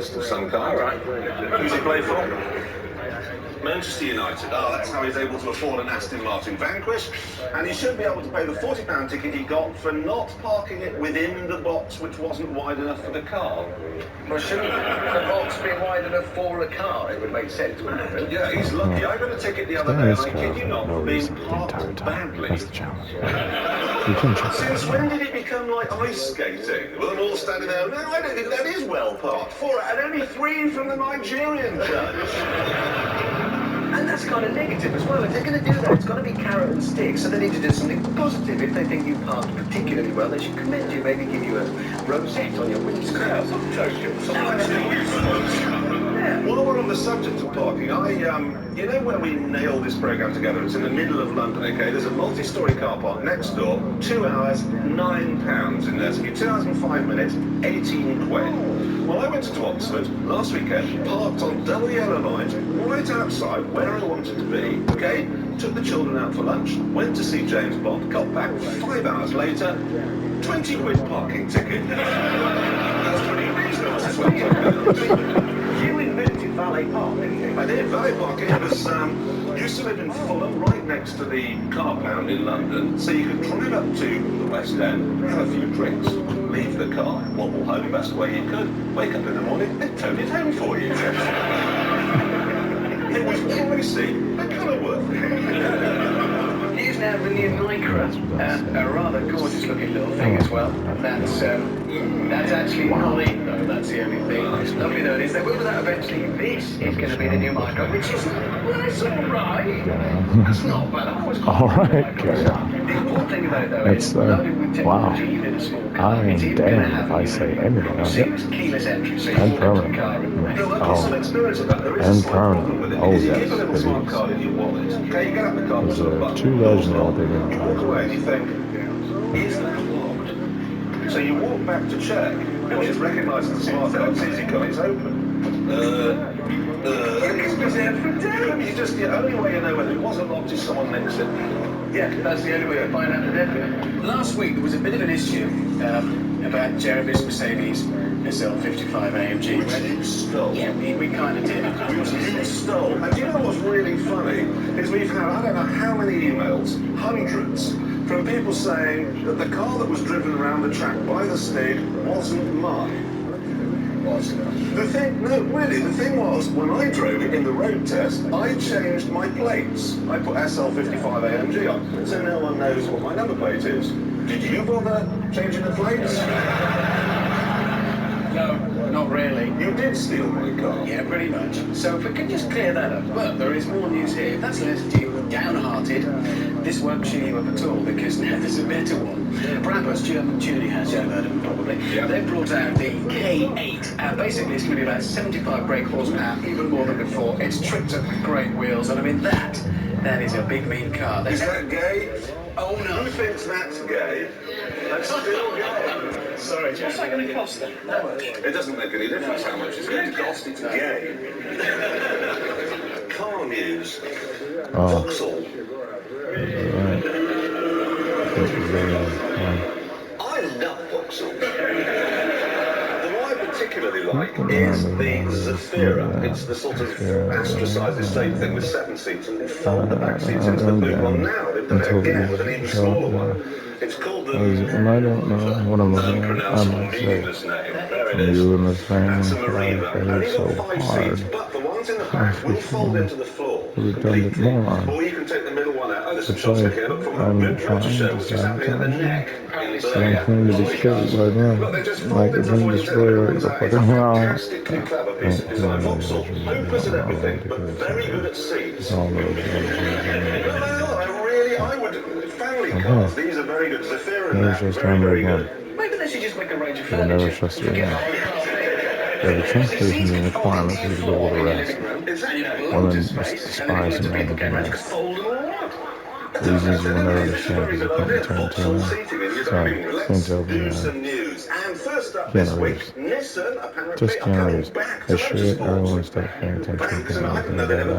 journalist of some kind. All right. Who's he play for? Manchester United. Oh, that's how he's able to afford an Aston Martin Vanquish. And he should be able to pay the £40 ticket he got for not parking it within the box which wasn't wide enough for the car. Well, shouldn't the box be wide enough for a car? It would make sense, wouldn't it? Yeah, he's lucky. I got a ticket the other day, and I kid you not, for being parked badly. That's the challenge. You can check Since when did it become like ice skating? With them all standing there, no, I don't think that is well parked. 4 and only 3 from the Nigerian judge. And that's kind of negative as well. If they're going to do that, it's got to be carrot and stick. So they need to do something positive. If they think you parked particularly well, they should commend you. Maybe give you a rosette on your windscreen. While we're on the subject of parking, you know where we nailed this programme together? It's in the middle of London, okay? There's a multi-storey car park next door, 2 hours, £9 in there. So 2 hours and 5 minutes, 18 quid. Well, I went to Oxford last weekend, parked on double yellow lines, right outside where I wanted to be, okay? Took the children out for lunch, went to see James Bond, got back 5 hours later, 20 quid parking ticket. That's pretty reasonable. That's what You invented valet parking. I did. Valet parking was, used to live in Fulham, right next to the car pound in London, so you could drive up to the West End, have a few drinks, leave the car, wobble home best way you could, wake up in the morning, they'd tow it home for you. It was pricey, but kind of worth it. Here's now the new Lycra, a rather gorgeous looking little thing as well. That's actually Holly, though, that's the only thing. Lovely though it is. Whether that eventually this is going to be the new Lycra, which is, well, it's alright. That's not bad. I've always got alright, the important thing about it though is loaded with wow. technology, even in a small car. I am damned if I say anything on it. Keyless entry, so you And walk into the permanent. car and And permanent. Oh, yes, it is. There's 2 legs now they didn't try. Walk away and you think, is that locked? So you walk back to check, which is recognised as a smart card, sees you come, it's open. It's been there for days. You just, the only way you know whether it wasn't locked is someone next to it. Yeah, that's the only way to find out the definite. Last week there was a bit of an issue about Jervis Mercedes SL55 AMG. Which you stole. Yeah, we kind of did. You stole. And do you know what's really funny? Is we've had, I don't know how many emails, hundreds, from people saying that the car that was driven around the track by the Stig wasn't mine. The thing, no, really, the thing was, when I drove it in the road test, I changed my plates. I put SL55 AMG on, so no one knows what my number plate is. Did you bother changing the plates? No, not really. You did steal my car. Yeah, pretty much. So if we can just clear that up. But there is more news here. If that's left you downhearted, this won't cheer you up at all, because now there's a better one. Brabus, German tuning house, you've heard of them probably. Yeah. They've brought out the K8. Basically, it's going to be about 75 brake horsepower, even more than before. It's tripped up with great wheels, and I mean, that is a big, mean car. Is that gay? Oh, no. Who thinks that's gay? That's still gay. Sorry, Jack. What's that going to cost then? That much? It doesn't make any difference how much it's going to cost. It's gay. Car news. Vauxhall. I love Vauxhall. The one I particularly like is the Zentreya. It's the sort of astrosized estate thing with 7 seats, and they fold the back seats into the boot. Well, now they've done it again with an even smaller one. It's called the... And I don't know what I'm looking at. I'm not sure. There it is. You and the thing, That's a Marina. like, Only it's so got 5 hard. seats, but the ones in the back will fold into the floor We've done it completely. more on. Or you can take the middle one out. Oh, there's some It's shots like, here. Look from I'm the trying to show to what's happening at the neck. Same thing to be killed right now. Like it's in display right the fucking wow. Fantastically clever piece of design. Vauxhall, hopeless at everything, but very good at seats. All those I would. Family cars, these are very good. Zentreya and that, very, very good. Maybe they should just make a range of You'll never furniture. trust it again. Yeah, the transportation and requirements is to go with the rest. Well, then, despise and everything else. Reasons you'll never understand because you couldn't turn to them. Sorry, can't tell me Canneries. Just canneries. They should everyone start paying attention to anything about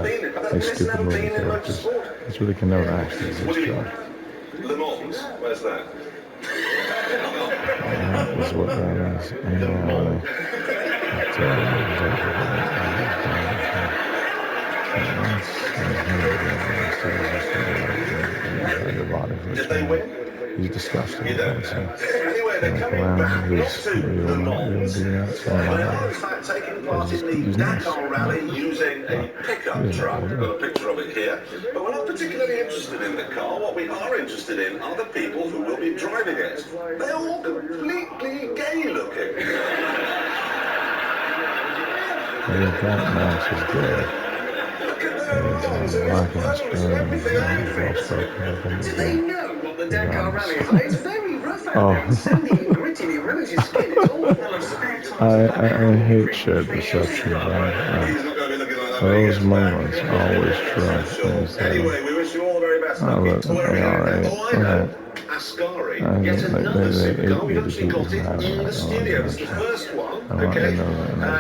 that. Like stupid movie characters. That's where they can never actually exist, Josh. Le Mans, where's that? That is what that is. Did they win? He's disgusting. You don't know. Anyway, they're coming back not to the Knolls. They are, in fact, taking part in the Dakar Rally using a pickup truck. I've got a picture of it here. But we're not particularly interested in the car. What we are interested in are the people who will be driving it. They're all completely gay-looking. Max is good. Do they know what the Dakar Rally is like? It's very rough out there. It's sandy and gritty and it ruins your skin. It's all full of spare tires. I hate shared perception, right? Those moments always trump. Anyway, we wish you all the very best. Ascari, yet another supercar. We've actually got it in the studio. It's the first one, okay?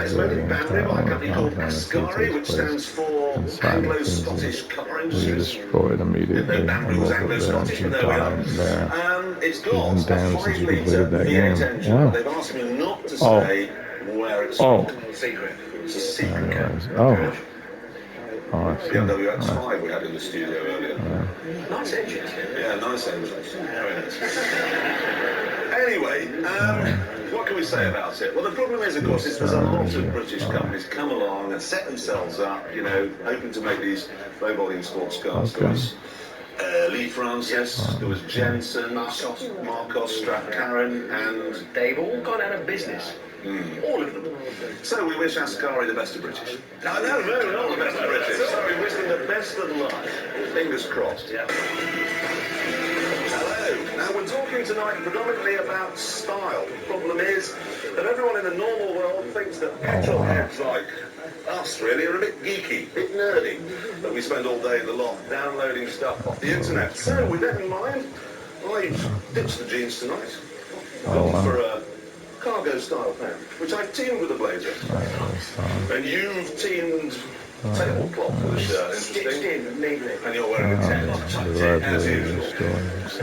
It's made in Banbury by a company called Ascari, which stands for Anglo-Scottish Car Industries. You destroyed immediately. Banbury was Anglo-Scottish, but there we are. It's got a damn since you completed 5-litre that V8 game. engine. Wow. They've asked me not to say where it's from. Secret. It's a secret code. BMW X5 we had in the studio earlier. Nice engine. Yeah, nice engine. Very nice. Anyway, what can we say about it? Well, the problem is, of course, is there's a lot of British companies come along and set themselves up, you know, hoping to make these low-volume sports cars. There was Lee Francis, there was Jensen, Marcos, Stratcairn, and they've all gone out of business. All of them. So we wish Ascari the best of British. No, not the best of British. So we wish them the best of luck. Fingers crossed. Yeah. Hello. Now we're talking tonight predominantly about style. The problem is that everyone in the normal world thinks that petrol heads like us really are a bit geeky, a bit nerdy, that we spend all day in the loft downloading stuff off the internet. So with that in mind, I've ditched the jeans tonight. Gone for a cargo style pen, which I've teamed with a blazer. And you've teamed tablecloth with a shirt, interesting. And you're wearing a tent, as usual.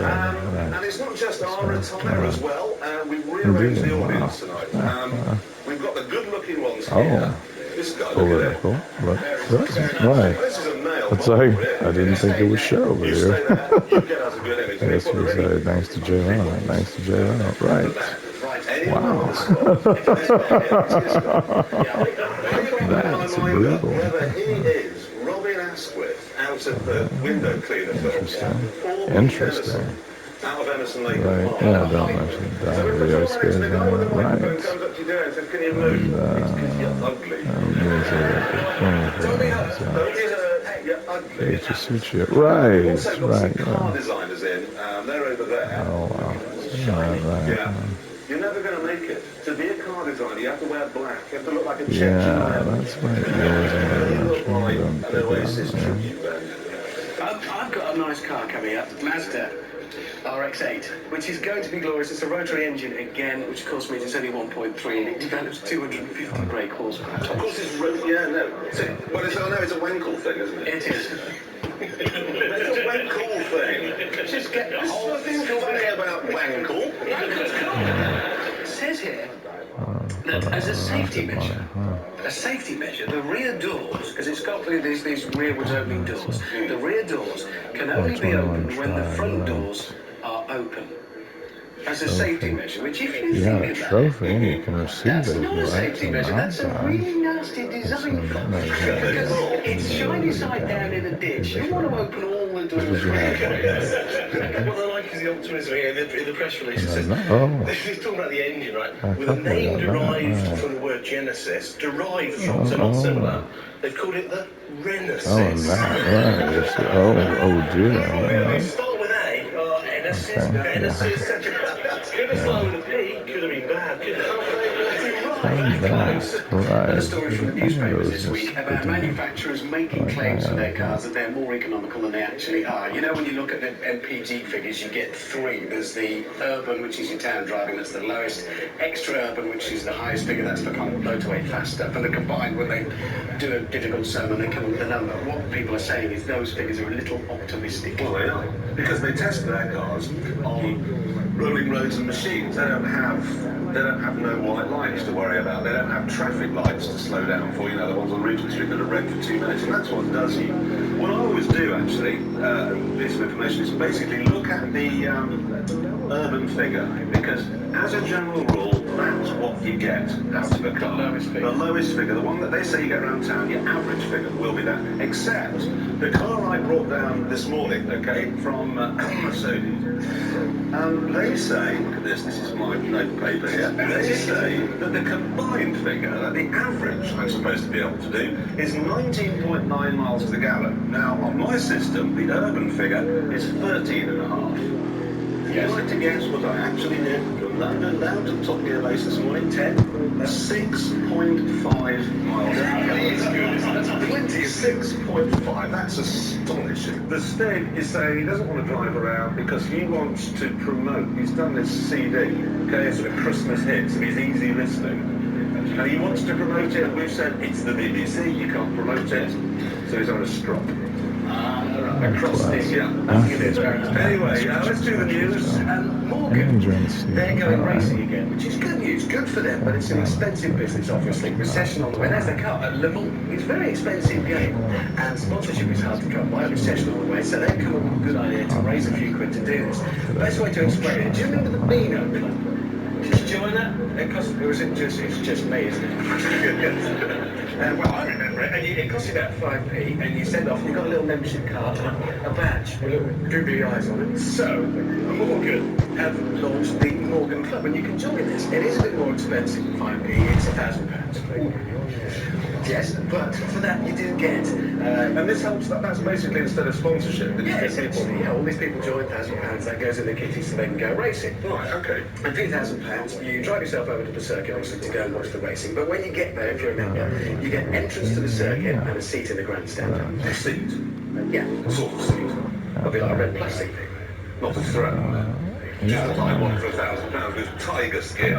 And it's not just our attire as well. We've rearranged the audience tonight. We've got the good-looking ones here. This guy, look at him. Right. This is a male. It's like, I didn't think it was show over here. You get us a good image. I guess we say thanks to J-Ron. Thanks to J-Ron. Right. Wow. That's brutal. Whether he is Robin Asquith out of the window cleaner film, Interesting. out of Emerson Lake Right. Park. Yeah, don't mention that. Video scares me. Right. Comes up to you doing and says, can you move? You're ugly. You're ugly. It just suits you. Right. Also got Right. some car designers in. They're over there. Oh, wow. Yeah. You're never going to make it. To be a car designer, you have to wear black. You have to look like a Yeah, that's right. You look like an Oasis tribute band. I've got a nice car coming up, Mazda RX-8, which is going to be glorious. It's a rotary engine again, which cost me just only 1.3, and it develops 250 brake horsepower. Of course it's well, it's a Wankel thing, isn't it? It is. It's a Wankel thing. Just get the whole Nothing funny about Wankel. It says here that as a safety measure, the rear doors, because it's got these rearwards opening doors, the rear doors can only be opened when the front doors are open. As a safety measure, which if you Yeah, think a about trophy, and you can receive that's it if not you a like safety from measure, that's a outside. really nasty design flaw. Because it's shiny side down in a ditch. You want to open all the doors. What I like is the optimism here in the press release. It says, he's talking about the engine, right? With a name derived from the word Genesis, derived from, so not similar. They've called it the Renaissance. Oh, dear. We start with A, Genesis. Could have started with a P, could have been bad, couldn't it? A story from the newspapers this week about manufacturers making claims for their cars that they're more economical than they actually are. You know, when you look at the MPG figures, you get three. There's the urban, which is your town driving, that's the lowest. Extra urban, which is the highest figure, that's for kind of motorway fast stuff. And they're combined, when they do a difficult sum and they come up with a number. What people are saying is those figures are a little optimistic. Well, they are, because they test their cars on rolling roads and machines. They don't have They don't have no white lines to worry about. They don't have traffic lights to slow down for, you know, the ones on Regent Street that are red for 2 minutes, and that's what does you. What I always do, actually, piece of information, is basically look at the urban figure, because as a general rule, that's what you get out of a car. The lowest figure, the one that they say you get around town, your average figure will be that, except the car I brought down this morning, okay, from Mercedes. They say, look at this is my note paper here, they say that the combined figure, that the average I'm supposed to be able to do, is 19.9 miles to the gallon. Now, on my system, the urban figure is 13.5. Yes. You'd like to guess what I actually did from London down to the top gear base this morning? 6.5 miles an hour. That's good. That's plenty. 6.5. That's astonishing. The Steg is saying he doesn't want to drive around because he wants to promote. He's done this CD, okay, it's sort of Christmas hits, and he's easy listening. And he wants to promote it. We've said it's the BBC, you can't promote it. So he's on a strop. Across the, Anyway, let's do the news. And Morgan, they're going racing again, which is good news, good for them, but it's an expensive business, obviously. Recession on the way. There's the car at Le Mans. It's a very expensive game, and sponsorship is hard to come by. Recession on the way, so they've come up with a good idea to raise a few quid to do this. The best way to explain it, do you remember the Beano Club? Did you join that? It's just me, isn't it? Well, I remember it, and it cost you about 5p, and you send off, and you've got a little membership card and a badge with little googly eyes on it. So, Morgan have launched the Morgan Club, and you can join this. It is a bit more expensive than 5p, it's £1,000. Yes, but for that you do get, and this helps, that's basically instead of sponsorship. Yeah, essentially, all these people join £1,000, that goes in their kitty so they can go racing. Right, okay. And for £1,000, you drive yourself over to the circuit, obviously, to go and watch the racing. But when you get there, if you're a member, you get entrance to the circuit and a seat in the grandstand. A seat? Yeah. A sort of seat. It'll be like a red plastic thing. Not a throne. Just buy one for £1,000 with tiger skin.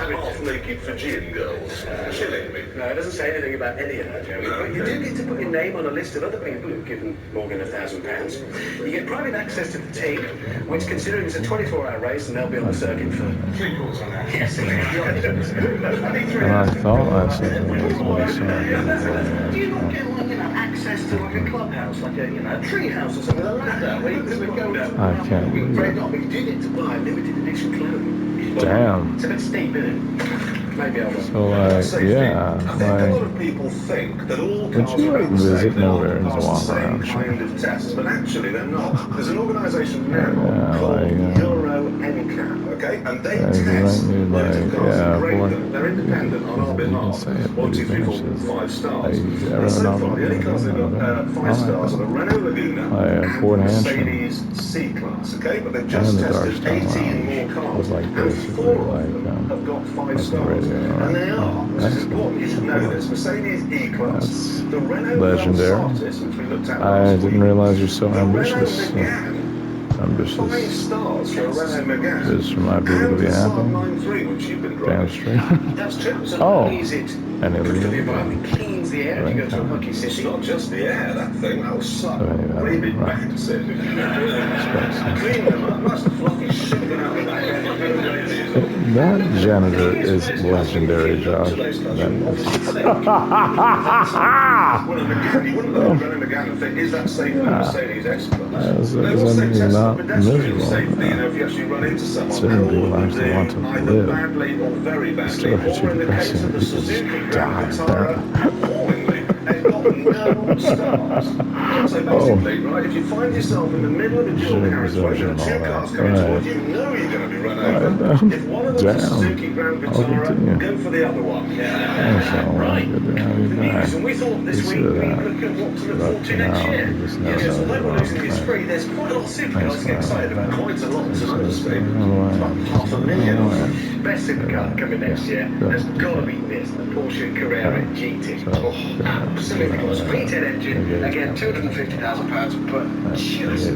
Half naked Fijian girls. Chilling me. No, it doesn't say anything about any of that, Jeremy. No, but you do get to put your name on a list of other people who've given Morgan £1,000. You get private access to the team, which, considering it's a 24-hour race, and they'll be on the circuit for 3 quarters of an hour. Yes, and I thought I said do you not get access to like a clubhouse, like a tree house or something, a ladder where you can go down? I can't believe it. But you do get to buy limited edition clothing. Damn. It's a bit steep, isn't it? Maybe I'll So, yeah, I think a lot of people think that all cars would you are visit safe, nowhere and pass the walk same around? kind of tests, but actually they're not. There's an organisation now called Euro NCAP, okay? And they test loads of cars and grade them. They're independent on our behalf. 1, 2, 3, 4, 5 stars. And so far, the only cars that got 5 stars are the Renault Laguna and the Mercedes C-Class, okay? But they've just tested 18 more cars, and 4 of them have got 5 stars. And they are, which is important, you should know this, Mercedes E-Class, the Renault legendary. Versatis, which we looked at I last didn't week, realize you're so the ambitious. Renault Megane, 5 stars for a Renault Megane, Just for my people to be and the Saab happy. 93, which you've been Damn driving. straight. that's true. So Oh. is it And it good for the really environment? Cleans the air if you go to a mucky It's city. not just the air, that thing, that'll suck Anyway, rabid right. bats in. Clean them up, that's the fluffy shit them out of that. That janitor is legendary, Josh. That is. Well, a Megane, you wouldn't look at Renault Megane and think, is that safe for a Mercedes S-Class? That is They will say test not for pedestrian miserable. safety, if you actually run into someone. Certain And all people of them actually want to do, either live. badly or very badly, Still, it's or in the case depressing of the that people Suzuki just Grand die Vitara, appallingly. They've got no stars. So basically, right, if you find yourself in the middle of a dual carriageway, there are 2 cars coming towards you, you know you're going to be run over. If one of them's a Suzuki Grand Vitara, go for the other one. Right. Good news, and we thought this week we'd look at what to look forward to next year. Yes, although we're losing is free, there's quite a lot of supercars to get excited about. Quite a lot to understand. About 500,000. Best supercar coming next year has got to be this, the Porsche Carrera GT. Oh, absolutely. Retail engine, again, £250,000, but just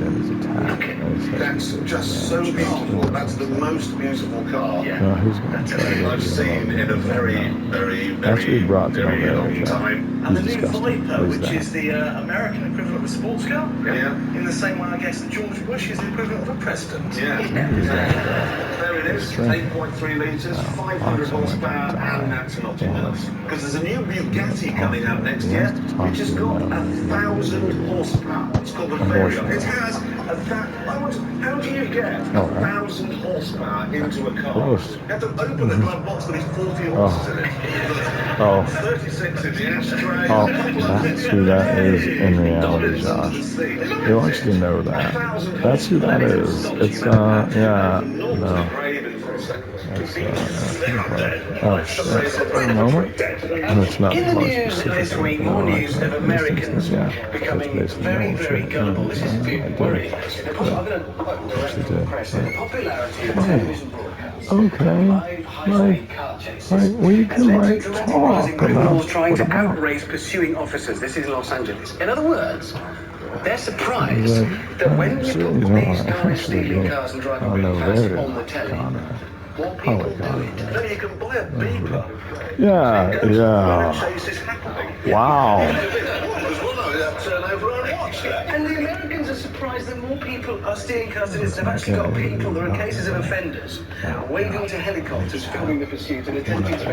That's just so beautiful. That's the most beautiful car Who's going to try I've seen in a very, very, Actually, very, brought to very MODELO long track. time. And the He's new disgusting. Viper, Who's which that? is the American equivalent of a sports car. Yeah. In the same way, I guess, that George Bush is the equivalent of a president. Yeah. There it is. 8.3 litres, 500 horsepower, and that's not enough. Because there's a new Bugatti coming out next year, which has got 1,000 horsepower. It's called the Variant. It has how do you get 1,000 horsepower into a car? You have to open the glove box, there's 40 horses in it. 36 in the ashtray. That's who that is in reality, Josh. You want you to know that. That's who that is. It's, yeah, no. Oh, shit. For a moment. And it's not In the more news specific. this week, more news of Americans becoming very, very gullible. This is a bit worrying. The popularity of television broadcasts. Okay. We can talk criminals about trying to outrace pursuing officers. This is Los Angeles. In other words, they're surprised that when you put these guys stealing cars and driving really fast on the telly, what people do. No, you can buy a beeper. Yeah. Wow. And the Americans are surprised that more people are stealing cars than this. They've actually got people, there are cases of offenders waving to helicopters, filming the pursuit and attempting to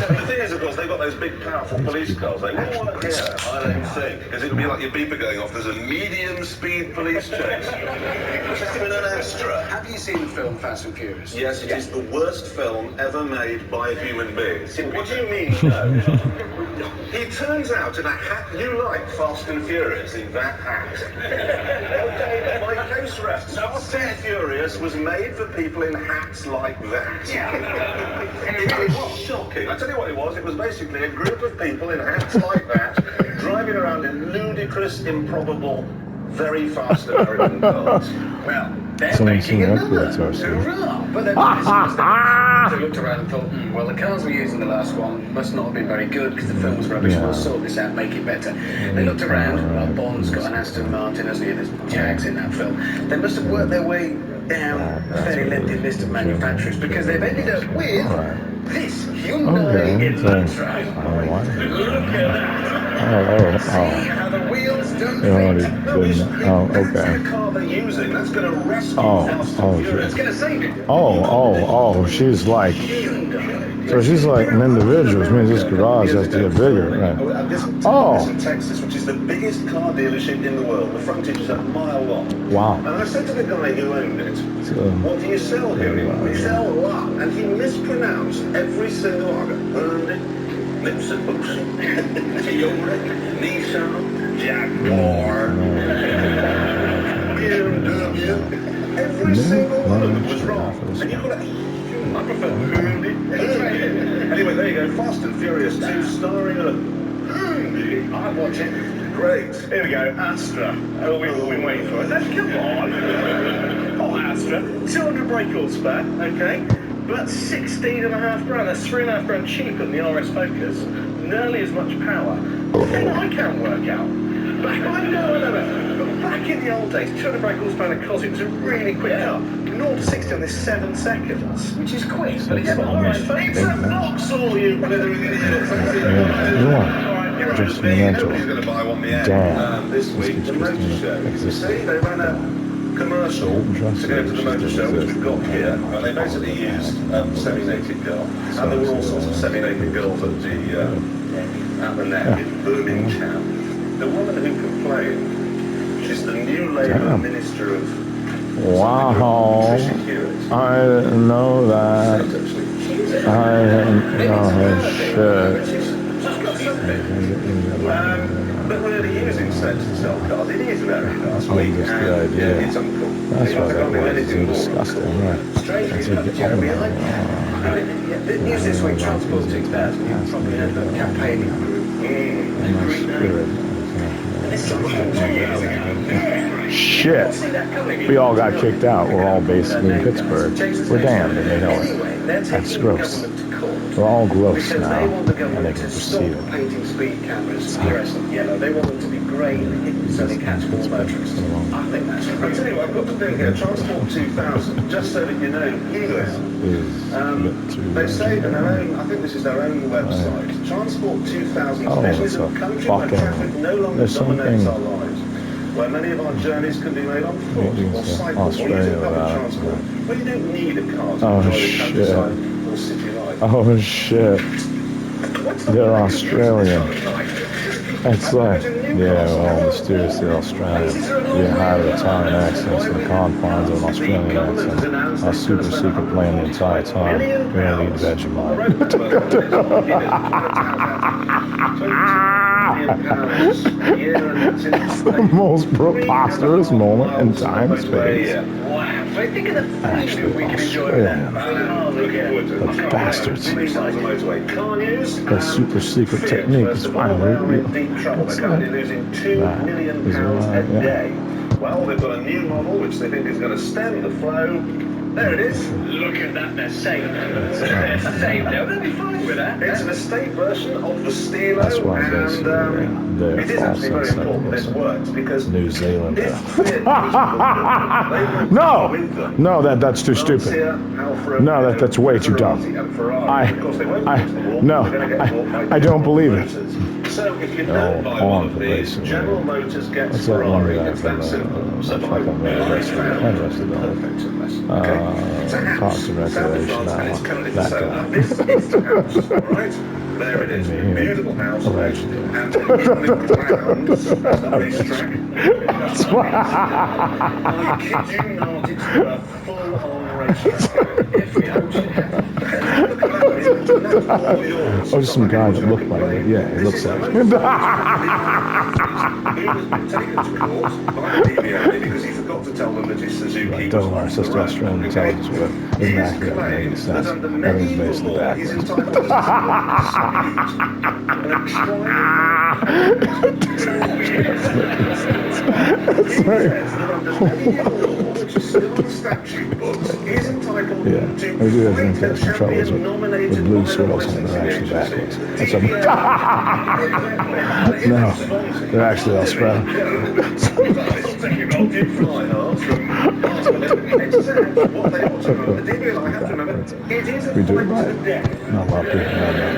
The thing is, of course, they've got those big, powerful police cars. They wouldn't want to hear, I don't think, because it would be like your beeper going off. There's a medium-speed police chase. In an Astra. Have you seen the film Fast and Furious? Yes, it is the worst film ever made by a human being. What do you mean, no? He turns out in a hat. You like Fast and Furious in that hat. Okay, my case rests. Fast and Furious was made for people in hats like that. It was shocking. I tell you what it was. It was basically a group of people in hats like that, driving around in ludicrous, improbable, very fast American cars. Well, they're making another. Hurrah! But then they looked around and thought, well, the cars we used in the last one must not have been very good because the film was rubbish. We'll sort this out, make it better. They looked around. Well, Bond's got an Aston Martin, hasn't he? There's Jags in that film. They must have worked their way down a fairly lengthy list of manufacturers because they've ended up with this Hyundai Elantra. Look at that. See how the wheels don't fit. Okay. The car they're using. That's going to rescue Fast and Furious. It's going to save it. She's like, so she's like an individual, which means this garage has to get bigger, right? This in Texas, which is the biggest car dealership in the world. The frontage is a mile long. Wow. And I said to the guy who owned it, what do you sell here? We sell a lot. And he mispronounced every single one. Mitsubishi, Toyota, Nissan, Jaguar, BMW. Every single one of them was wrong. And you could have, I prefer Hyundai. Anyway, there you go. Fast and Furious 2 starring a Hyundai. I watch it. Great. Here we go, Astra. Oh, we've been waiting for it. Come on. Oh, Astra. 200 brake horsepower, okay? But 16.5 grand, that's 3.5 grand cheaper than the RS Focus. Nearly as much power. The thing I can't work out. But back in the old days, 200 brake horsepower in a Cosy was a really quick car. 0 to 60 on this 7 seconds. Which is quick, but it's not RS It's a Vauxhall, you blithering idiot. Just Nobody's going to buy one this week. The motor show. You see, they ran a commercial to go to the motor show, which we've got here. And they basically used semi-naked girl. And there were all sorts of semi-naked girls at the net in Birmingham. The woman who complained, she's the new Labour Minister of Wow. I didn't know that. I didn't know shit. But we're only using sex to sell cars. It is very last week. Just the idea. It's uncool. That's why that was so disgusting, right? The news this week, Transport 2000, you've probably heard about campaigning. Shit. We all got kicked out. We're all basically in Pittsburgh. We're damned, and they know it. That's gross. We're all gross now, and they can perceive it. Painting speed cameras fluorescent yellow. They want them to be grey and hidden so they catch more motorists. I think that's I'll tell you what, I've got the thing here, Transport 2000, just so that you know, they say in their own, I think this is their own website, Transport 2000 is a country where traffic no longer dominates our lives, where many of our journeys can be made on foot or cycle or using public transport, where you don't need a car to enjoy the countryside or city life. Oh shit. They're Australian. It's like, yeah, well, mysteriously Australian. You hide Italian accents in the confines of an Australian accent. Our super secret plan the entire time. We only eat Vegemite. It's the most preposterous moment in time and space. Actually, Australian. The bastards. Their super secret technique is finally real. What's that? Losing £2 million a day. Well, they've got a new model which they think is going to stem the flow. There it is. Look at that, they're safe. They're safe. They'll be fine with that. It's an estate version of the Stilo, That's why and it is actually very important this works because New Zealand. if No, that's too stupid. No, that's way too dumb. I don't believe it. So if you don't buy one of these, General Motors gets Ferrari. It's that simple. So buy one. Perfect okay. Parks and Recreation. That guy. This is the house, right? There it is. Beautiful house. Allegedly. And in the grounds, the racetrack. I kid you not, it's a full-on racetrack. Every ocean. Oh, just some guy that looked like it. Yeah, he looks like it. He was taken to court by the DBA because he forgot to tell them that his Suzuki Don't worry, sister Australian intelligence work isn't accurate and making sense. Everything's basically backwards. Yeah, we do have some troubles with blue swirls and they're actually backwards. That's no, they're actually Australian. We do it right. Not a lot of people know that.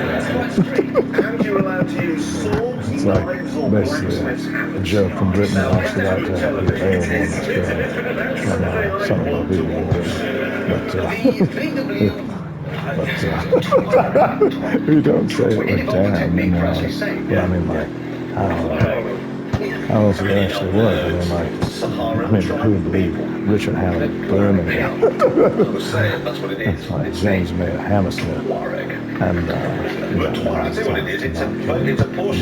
It's like basically a joke from Britain that actually got to be available in Australia. Some of the people in Britain. But if you don't say it like damn, then but I mean like, I don't know. How else would it actually work? I mean, who would believe Richard Hammond, Birmingham? That's like James Mayer, Hammersmith, and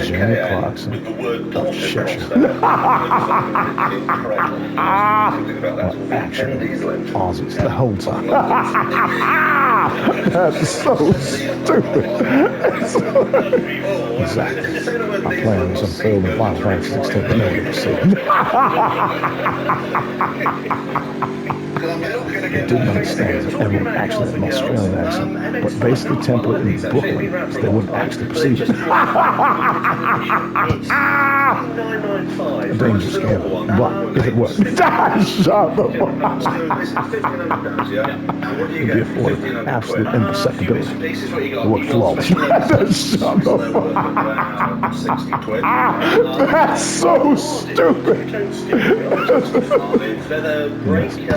Jamie Clarkson, Cheshire. Actually, Aussies the whole time. That's so stupid. Exactly. I'm playing some film of Final Fantasy 16. I know what you're saying. I didn't understand that everyone actually had an Australian accent, but basically template in Brooklyn, so they wouldn't actually perceive it. A dangerous game, but if it worked, shut the fuck up. It'd be afforded absolute imperceptibility. It worked flawless. Shut the fuck up. That's so stupid.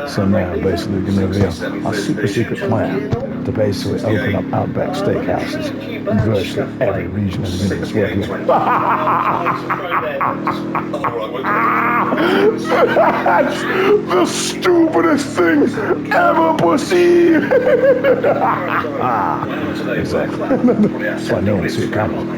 So now, basically, we're going to reveal our super secret plan to basically open up Outback steakhouses in virtually every region of the universe working with. That's the stupidest thing ever perceived. Exactly. That's why no one see it coming.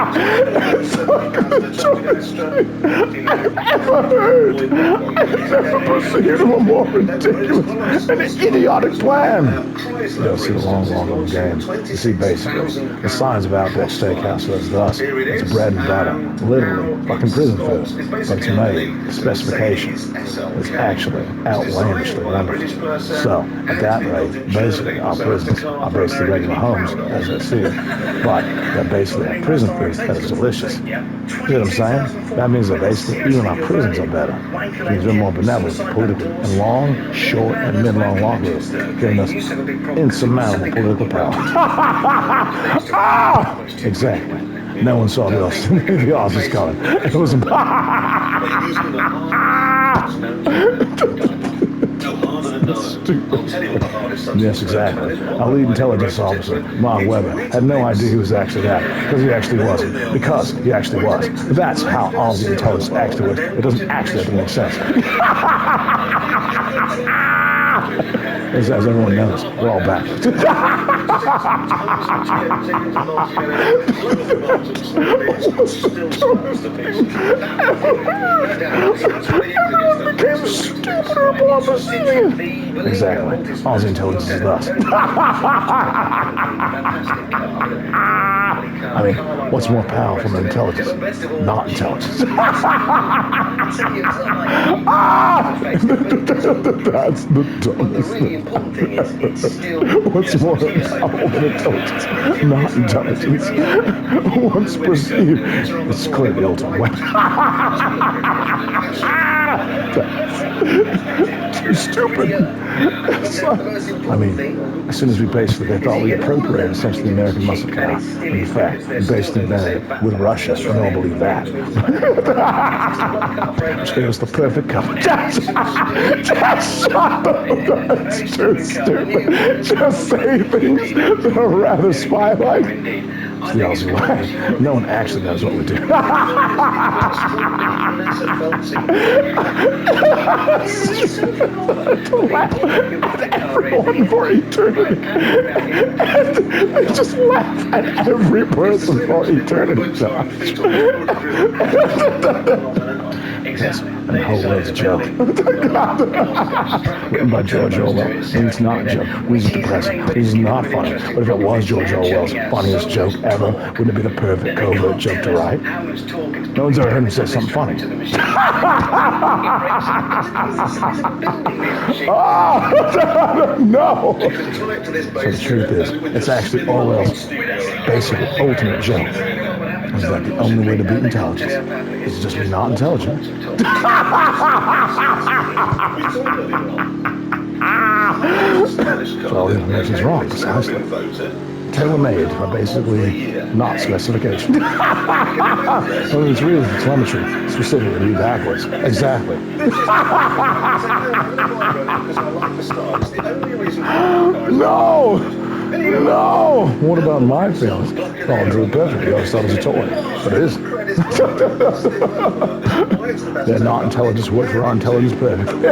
It's like the stupidest thing I've ever heard. I've never perceived a more ridiculous and idiotic plan. You don't see the long walk of the game. You see basically the signs of Outback Steakhouse as thus. It's bread and butter. Literally, fucking prison food. But it's made to specifications. It's actually outlandishly wonderful. So, at that rate, basically, our prisons are basically regular homes, as I see it. But they're basically our prison food that is delicious. You know what I'm saying? That means that basically even our prisons are better. It means we're more benevolent politically. And long, short, and mid-long walk routes, giving us insurmountable political power. Exactly. No one saw the Aussies coming. It was Yes, exactly. Our lead intelligence officer, Mark Webber, had no idea he was actually that, because he actually wasn't. Because he actually was. That's how Aussie intelligence actually works. It doesn't actually have to make sense. As everyone knows, we're all back. Exactly. Aussie intelligence is thus. I mean, what's more powerful than intelligence? Not intelligence. That's the dumbest thing. What's more powerful than intelligence? Not intelligence. Once perceived, it's clearly the ultimate weapon. Too stupid. I mean, as soon as we basically, they thought we appropriated essentially the American muscle car. In fact, we basically invented it with Russia. You don't believe that. Which gave us the perfect cover. Just shut up. That's too stupid. Just say things that are rather spy-like. It's the Aussie way. No one actually knows what we do. To laugh at everyone for eternity. And they just laugh at every person for eternity. Yes, and the whole world's a joke. Written by George Orwell, and it's not a joke. Reason depressing. It's not funny. But if it was George Orwell's funniest joke ever, wouldn't it be the perfect covert joke to write? No one's ever heard him say something funny. No! So the truth is, it's actually Orwell's basically ultimate joke. Is that the only way to beat intelligence is just be not intelligent? So all the information's wrong, precisely. Tailor-made for basically not specification. Well, it's really the telemetry, specifically read backwards. Exactly. No! No! What about my feelings? Oh, it drew perfectly. I always thought it was a toy, but it isn't. They're not intelligence work for our intelligence perfectly.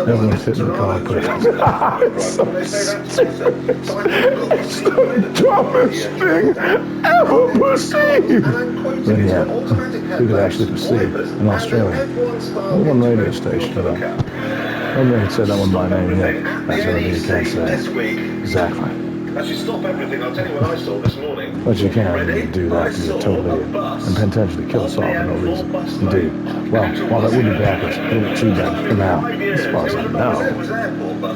Everyone's sitting in the car perfect. It's so stupid. It's the dumbest thing ever perceived. And yet, who could actually perceive in Australia? Only one radio station for that. Nobody had said that one by name yet. That's everything you can say. Exactly. I should stop everything. I'll tell you what I saw this morning. But you can't really do that because you're totally idiot and potentially kill us all for no reason. Indeed. Well, while that would be backwards, it would be too bad for now. As far as I know.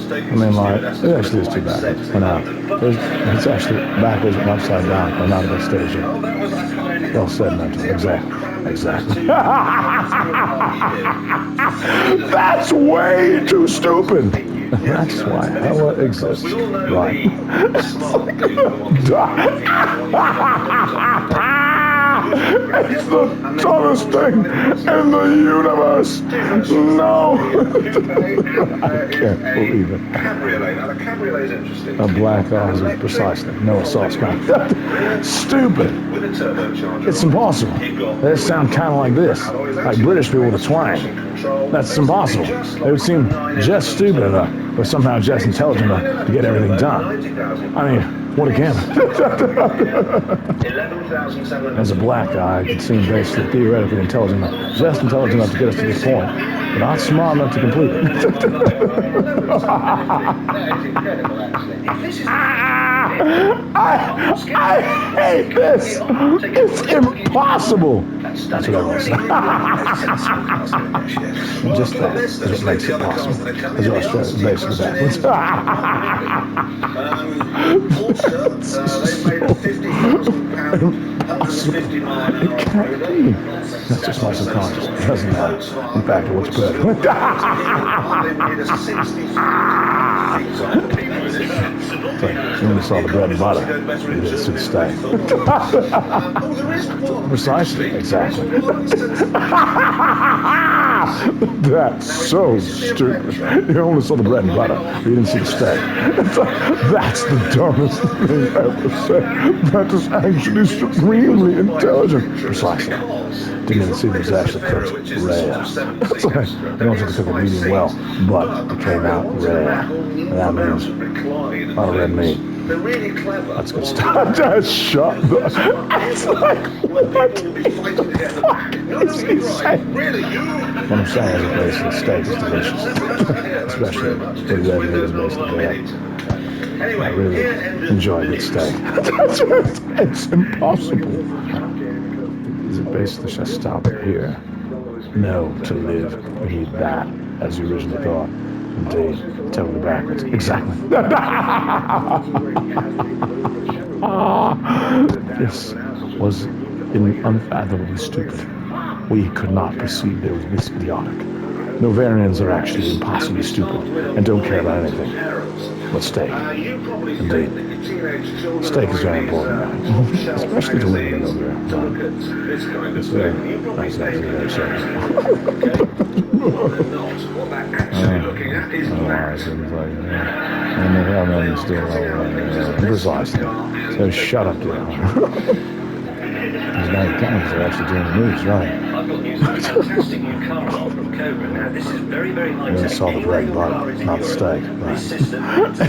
I mean, like, it actually is too bad for now. It's actually backwards and upside down. We're not at that stage yet. Well said, mental. Exactly. That's way too stupid. That's why hella exists. Right. It's the dumbest thing in the universe. No. I can't believe it. A black Aussie, precisely. No assault crime. Stupid. It's impossible. They sound kind of like this, like British people with a twang. That's impossible. They would seem just stupid enough, but somehow just intelligent enough to get everything done. I mean, What again? 11,700. As a black guy, I could seem basically theoretically intelligent enough, just intelligent enough to get us to this point, but not smart enough to complete it. That is incredible, actually. If this is I hate this. It's impossible. That's what I was. Just that is what makes it possible. Is Australia basically backwards. They've made a £50,000, 150 mile an It hour can't be. That's just my subconscious. It doesn't matter. In fact, it looks good. They made a 60,000. You only saw the bread and butter. You didn't see the steak. Precisely. Exactly. That's so stupid. You only saw the bread and butter. You didn't see the steak. That's the dumbest thing ever said. That is actually supremely intelligent. Precisely. Didn't even see there's actually cooked rare. That's like, you don't have to cook it medium well, but it came out rare. And that means a lot of red meat. They're really clever. That's good stuff. Just shut the... It's like, what? What is he saying? Really, you? What I'm saying is that basically steak is delicious. Especially the red meat is basically bad. I really enjoy good steak. It's impossible. Is it basically should I stop it here? No, to live, you need that, as you originally thought. Indeed, totally backwards. Exactly. This was unfathomably stupid. We could not perceive there was this idiotic. Novarians are actually impossibly stupid and don't care about anything. But steak, indeed. Steak is very important, especially to live in over there. It's very nice, very safe. And they have them still precisely. So shut up, dear. These night cameras are actually doing the news, right? I've got news. A fantastic new car model from Cobra. Now, this is very, very high tech. We saw the bread and butter, not the steak. Right.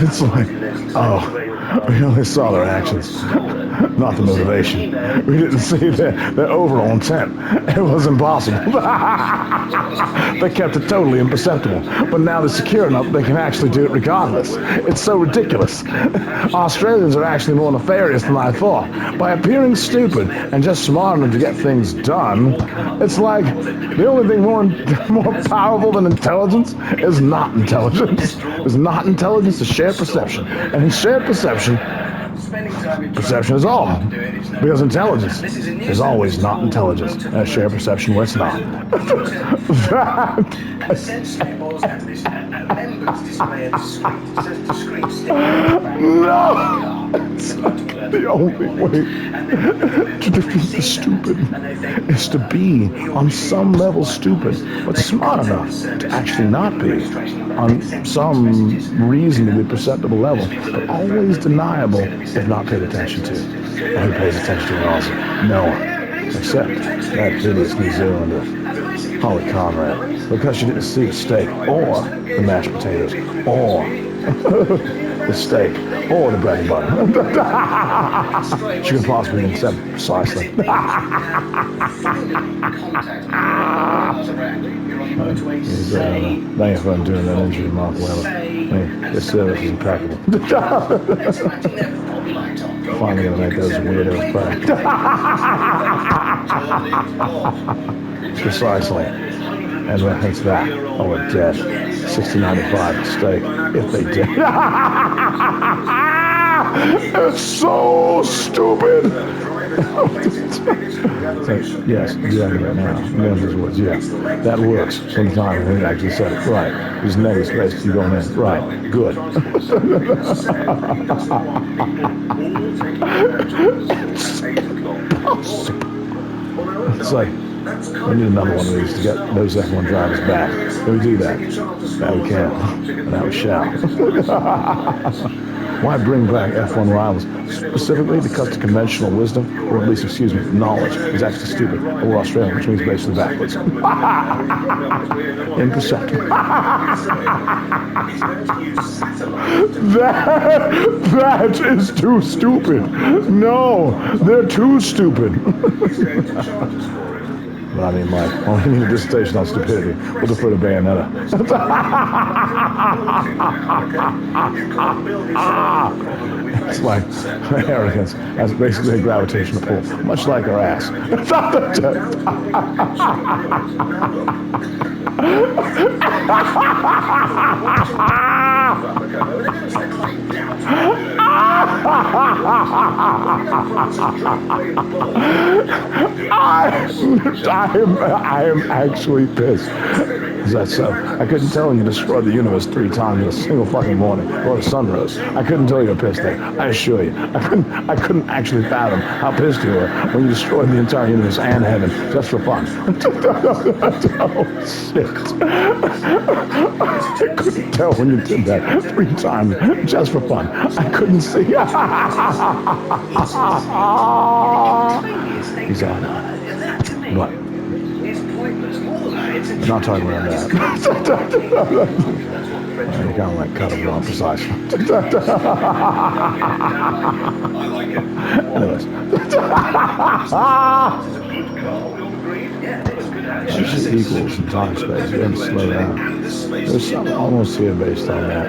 It's like, oh, we only saw their actions, not the motivation. We didn't see their overall intent. It was impossible. They kept it totally imperceptible. But now they're secure enough they can actually do it regardless. It's so ridiculous. Australians are actually more nefarious than I thought. By appearing stupid and just smart enough to get things done, it's like the only thing more powerful than intelligence is not intelligence. Is not intelligence is shared perception. And in shared perception is all. Because intelligence is always not intelligence. And shared perception where it's not. No! The only way to defeat the stupid is to be on some level stupid, but smart enough to actually not be on some reasonably perceptible level, but always deniable if not paid attention to. And who pays attention to it also? No one. Except that hideous New Zealander, Holly Conrad, because she didn't see the steak or the mashed potatoes or the steak or the bread and butter. She could possibly accept precisely. Thank you for doing that injury, Mark Weller. This service is impeccable. Finally gonna make those weirdos cry. Precisely. And when it's that, oh, we're dead. 60.95 steak, if they did. It's so stupid. So, yes, exactly right now. Those words, yes. That works. Sometimes when you actually said it right. There's negative space, you going in. Right. Good. It's like, we need another one of these to get those F1 drivers back. Can we do that? Now we can. And now we shall. Why bring back F1 rivals? Specifically because the conventional wisdom, or at least, excuse me, knowledge, is actually stupid. Or Australian, which means basically backwards. Imperceptible. He's going to use satellite to That is too stupid. No, they're too stupid. He's going to charge us for it. But I mean, like, only need a dissertation on stupidity. We'll defer to Bayonetta. You can't build yourself. It's like arrogance has basically a gravitational pull, much like our ass. I am actually pissed. Is that so? I couldn't tell when you destroyed the universe 3 times in a single fucking morning, or a sun rose. I couldn't tell you were pissed there. I assure you. I couldn't actually fathom how pissed you were when you destroyed the entire universe and heaven just for fun. Oh, shit. I couldn't tell when you did that 3 times just for fun. I couldn't see. He's on. What? I'm not talking about that. You kind of like cut him off precisely. Anyways. It's equals in time space. You have to slow down. There's something almost here based on that.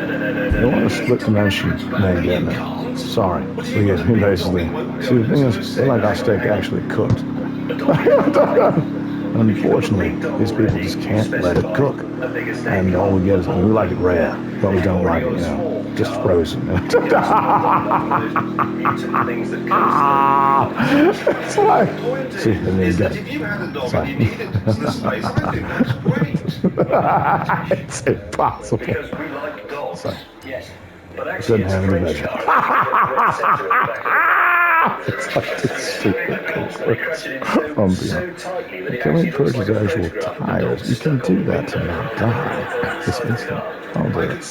You don't want to split dimension. No, you get it. Sorry. Because basically, see, the thing is, they like our steak actually cooked. Unfortunately, these people just can't let it cook. And all we get is, we like it rare, but we don't like it, just frozen. It's like, see, and then you get it. It's impossible. It's like, couldn't have any better. It's like this stupid from beyond. You can purchase actual tires. You can do that to not die this instant. I'll do it.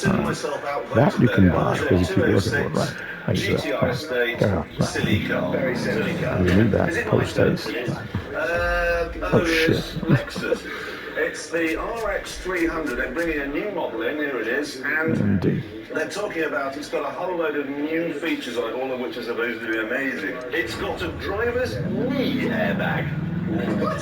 That you can buy because you keep looking for it, right? Like you said. Right. You need that post-haste. Right. Oh, shit. It's the RX300. They're bringing a new model in. Here it is. And indeed. They're talking about it's got a whole load of new features on it, all of which are supposed to be amazing. It's got a driver's knee airbag. What?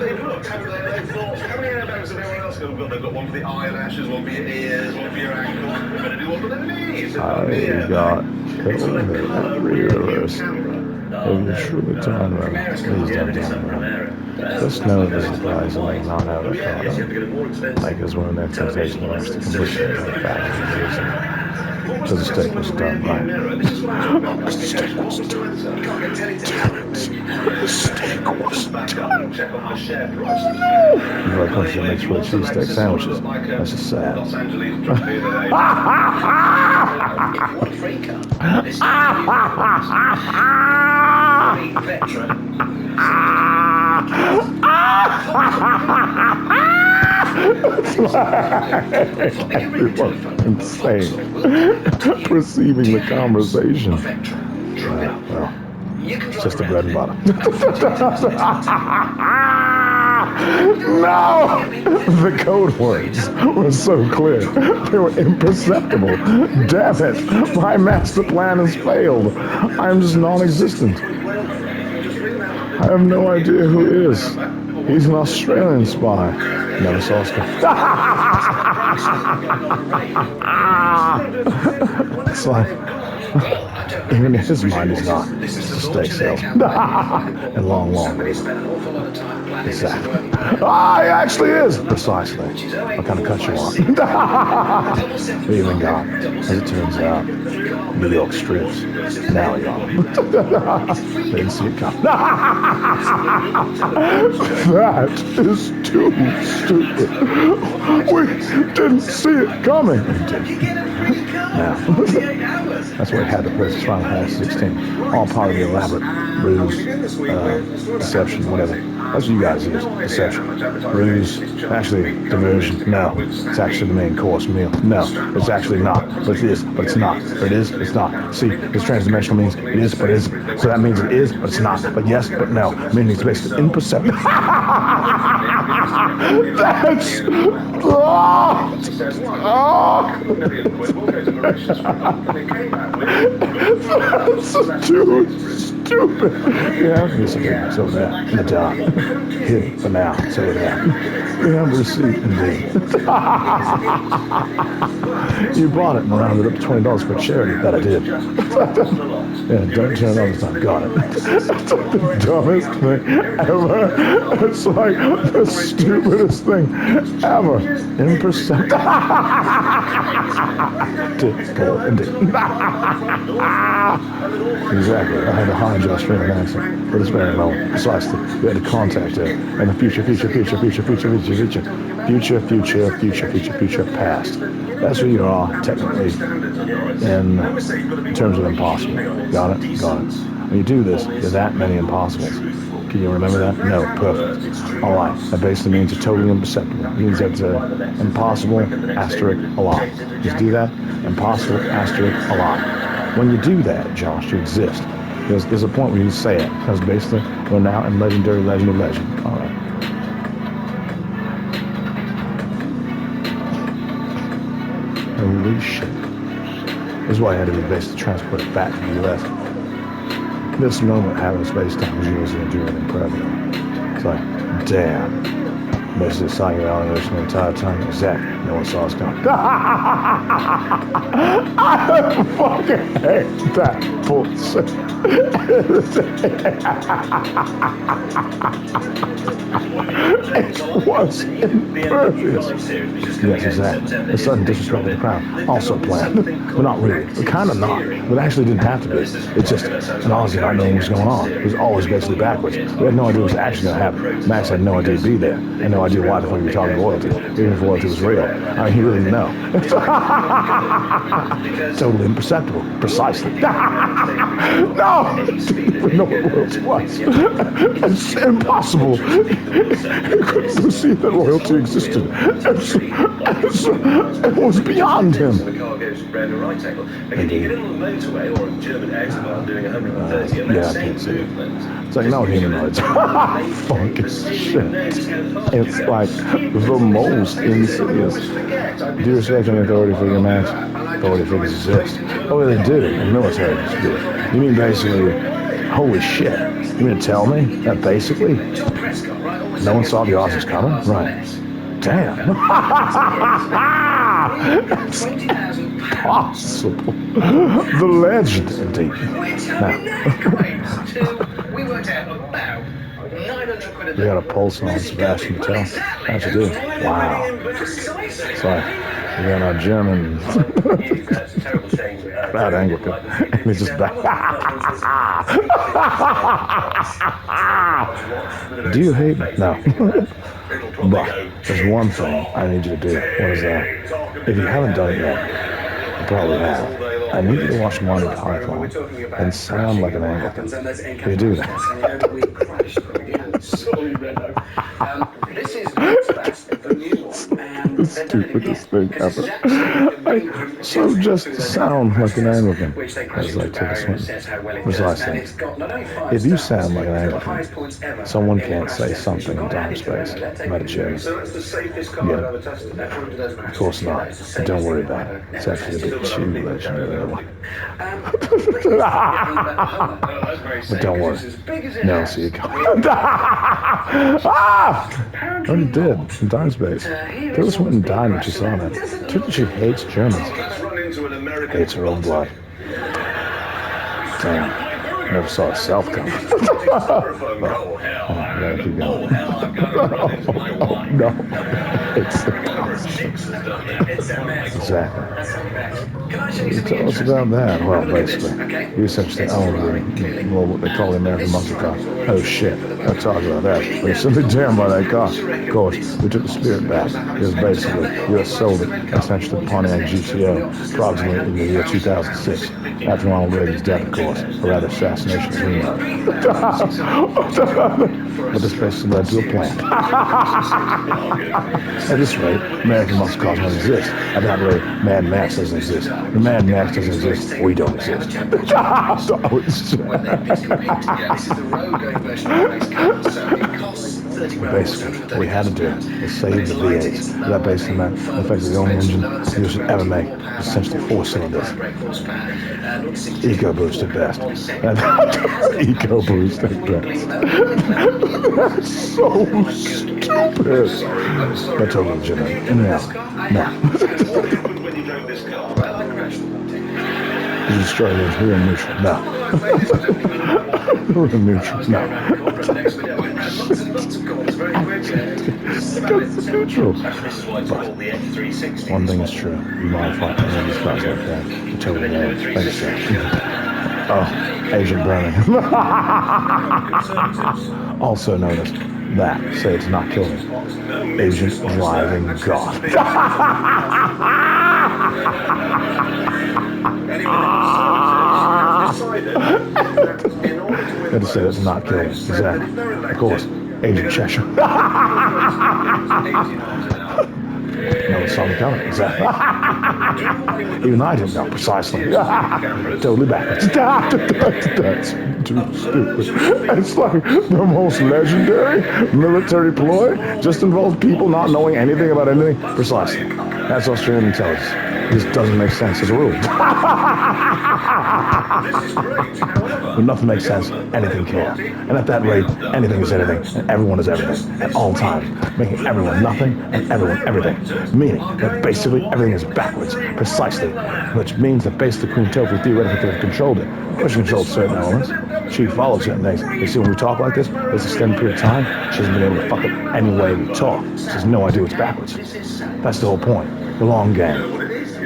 They've looked, haven't they? They've thought, how many airbags have everyone else got? They've got one for the eyelashes, one for your ears, one for your ankles. We're going to do one for the knees. I got killed in every reverse. If you're truly talking about it, please don't talk about it. Just know that this is surprisingly not avocado. Like as one of their temptation was to completion of the fact. So the steak was done right. The steak was done. The steak was done. You like when she makes real cheesesteak sandwiches. That's just sad. Everyone's insane receiving the conversation. Well, it's just the bread and butter. No! The code words were so clear. They were imperceptible. Damn it. My master plan has failed. I'm just non-existent. I have no idea who he is. He's an Australian spy. Never saw Oscar. It's like, even in his mind, he's not. It's just a steak salesman. And long. Exactly. Ah, he actually is. Precisely. What kind of cut you want? We even got, as it turns out, New York strips. Now you're on. They didn't see it coming. That is too stupid. We didn't see it coming. Now, that's why we had to put this Final Fantasy 16. All part of the elaborate ruse, deception, whatever. That's what you guys use. Deception. Ruse. Actually, diversion. No. It's actually the main course meal. No. It's actually not. But it is. But it's not. Or it is. It's not. See, this transdimensional means it is, but it isn't. So that means it is, but it's not. But yes, but no. Meaning it's basically imperceptible. That's stupid. Yeah, here's something that's over there in the dark. Hidden for now. It's over there. We have the receipt, indeed. You bought it and rounded up to $20 for charity. That I did. Yeah, don't turn it on this time. Got it. That's like the dumbest thing ever. It's like the stupidest thing ever. Imperceptible. Exactly. I had a high Australian accent for this very moment. Precisely. We had to contact her. And the future, past. That's who you are, technically, in terms of impossible. Got it? Got it. When you do this, there's that many impossibles. Can you remember that? No, perfect. All right, that basically means you're totally imperceptible. It means that impossible, asterisk, a lot. Just do that, impossible, asterisk, a lot. When you do that, Josh, you exist. There's a point where you say it. Because basically, we're now in legendary legend of legend. All right. Holy shit. This is why I had to be basically transported back to the U.S. This moment having space-time is enduring incredibly. It's like, damn. Basically saw your evaluation the entire time. Exactly. No one saw us coming. I fucking hate that bullshit. It was impervious. Yes, exactly. A sudden disrespect to the crown. Also planned. But not really. But kind of not. But actually didn't have to be. It's just an Aussie not knowing what's going on. It was always basically backwards. We had no idea what was actually going to happen. Max had no idea he'd be there. And no idea why the fuck we were talking royalty. Even if royalty was real. I mean, he really didn't know. Totally imperceptible. Precisely. No! Didn't even know what royalty was. It's impossible. He couldn't perceive that royalty existed. It was beyond him. Indeed. Yeah, I can't see it. It's like, no humanoids. Fucking shit. It's like the most insidious. Do you respect any authority figure, Max? Authority figures exist. Oh, they do. The military do. You mean basically, holy shit. You mean to tell me that basically no one saw the Aussies coming? Right. Damn. It's possible. The legend, indeed. Now. You got a pulse on Sebastian Patel. How'd you do? Wow. It's like, you got our German bad Anglican. And he's just back. Do you hate me? No. But there's one thing I need you to do. What is that? If you haven't done it yet, you probably have. I need you to watch Monty Python and sound like an Anglican. Can you do that? This is the new one. The stupidest thing ever. So just sound like an Anglican. As I take a swing. Precisely. If you sound like an Anglican, someone can't say something in time and space about a German. Yeah. Of course not. But don't worry about it. It's actually a bit too legendary. But don't worry. No, see you coming. Already did. In time space. Phyllis went and died when she saw that. Turns out she hates Germans. Hates her own blood. Damn. Never saw herself coming. Yeah, keep going. No. Exactly. Tell us about that. Well, basically, you essentially own what they call the American muscle car. Oh shit, don't talk about that. We simply damn by that car. Of course, we took the Spirit back. It was basically, U.S. sold it, essentially Pontiac GTO, approximately in the year 2006. After Ronald Reagan's death, of course, or rather assassination as we know. But this basically led to a plan. At this rate, American muscle cars don't exist. At that rate, Mad Max doesn't exist. When Mad Max doesn't exist, we don't exist. When they're discontinued, this is the road-going version of the race car, so it costs $30,000 Basically, what we had to do is save the V8s. That basically meant, in fact, the only engine you should ever make was essentially 4 cylinders. EcoBoost at best. EcoBoost at best. That's so stupid. That's totally legitimate. No. When you drove this car, You destroy the rear and neutral. No. Rear and neutral. No. Neutral. But one thing is true. You modify any of these cars like that, you totally know. Thanks, sir. Oh, Asian burning. Also known as that. Say it's not killing. Asian driving God. Had to say it's not killing. Exactly. Of course. Asian Cheshire. No, it's on the counter. Exactly. Even I didn't know precisely. Totally backwards. That's too stupid. It's like the most legendary military ploy. Just involves people not knowing anything about anything. Precisely. That's Australian intelligence. This doesn't make sense as a rule. When nothing makes sense, anything can. And at that rate, anything is anything, and everyone is everything, at all times, making everyone nothing and everyone everything. Meaning that basically everything is backwards, precisely, which means that basically Queen Tofu theoretically could have controlled it. But she controlled certain elements. She followed certain things. You see, when we talk like this extended period of time, she hasn't been able to fuck up any way we talk. She has no idea what's backwards. That's the whole point. The long game.